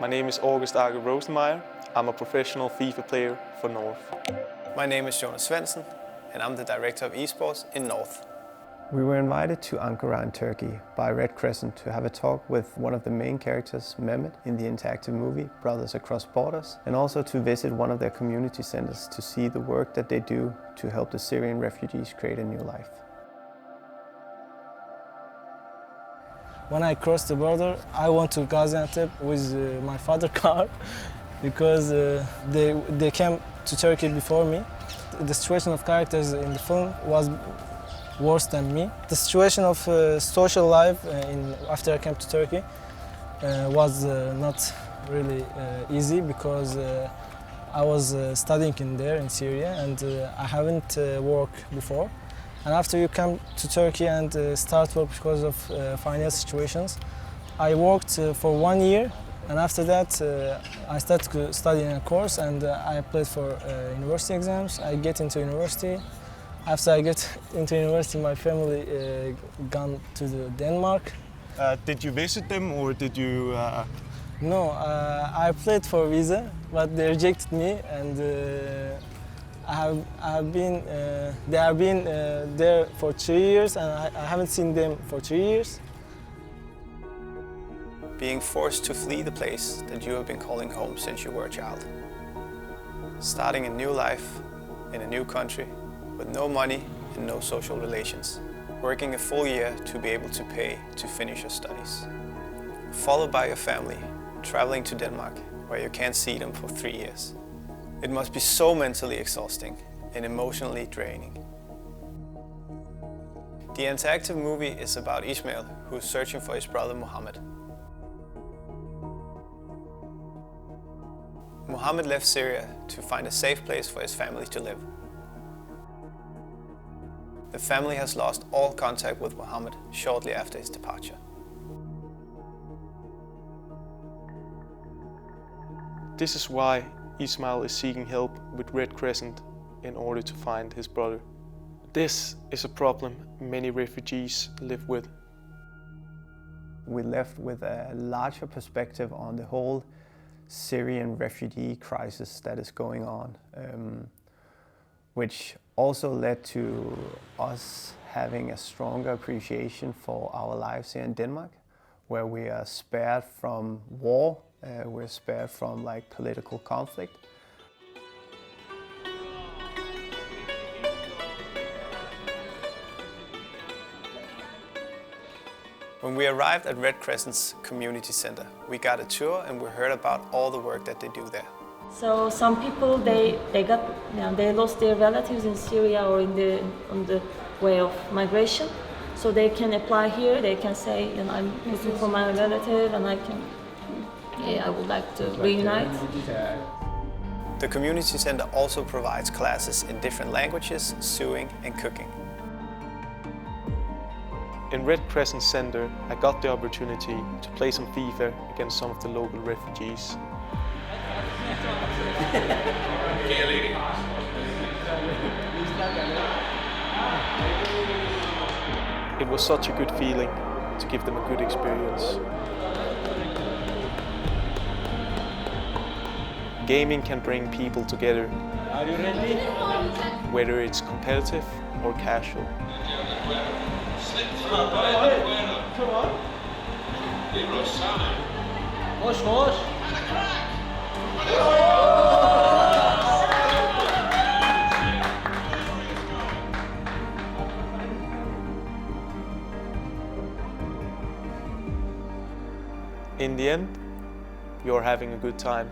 My name is Agge. I'm a professional FIFA player for North. My name is Jonas Svensson, and I'm the director of Esports in North. We were invited to Ankara in Turkey by Red Crescent to have a talk with one of the main characters, Mehmet, in the interactive movie Brothers Across Borders, and also to visit one of their community centers to see the work that they do to help the Syrian refugees create a new life. When I crossed the border, I went to Gaziantep with my father's car because they came to Turkey before me. The situation of characters in the film was worse than me. The situation of social life after I came to Turkey was not really easy because I was studying in Syria and I haven't worked before. And after you come to Turkey and start work because of financial situations, I worked for 1 year, and after that I started studying a course and I applied for university exams. I get into university. After I get into university, my family gone to Denmark. Did you visit them or did you? No, I applied for visa, but they rejected me, and they have been there for 3 years, and I haven't seen them for 3 years. Being forced to flee the place that you have been calling home since you were a child. Starting a new life in a new country with no money and no social relations. Working a full year to be able to pay to finish your studies. Followed by your family, traveling to Denmark, where you can't see them for 3 years. It must be so mentally exhausting and emotionally draining. The interactive movie is about Ismail, who is searching for his brother Mohammed. Mohammed left Syria to find a safe place for his family to live. The family has lost all contact with Mohammed shortly after his departure. This is why Ismail is seeking help with Red Crescent in order to find his brother. This is a problem many refugees live with. We left with a larger perspective on the whole Syrian refugee crisis that is going on, which also led to us having a stronger appreciation for our lives here in Denmark, where we are spared from war, we're spared from political conflict. When we arrived at Red Crescent's community center, we got a tour and we heard about all the work that they do there. So some people they lost their relatives in Syria or on the way of migration. So they can apply here. They can say, I'm looking for my relative, and I would like to reunite. The community center also provides classes in different languages, sewing and cooking. In Red Crescent Center, I got the opportunity to play some FIFA against some of the local refugees. It was such a good feeling to give them a good experience. Gaming can bring people together, Are you ready? whether it's competitive or casual. In the end, you're having a good time.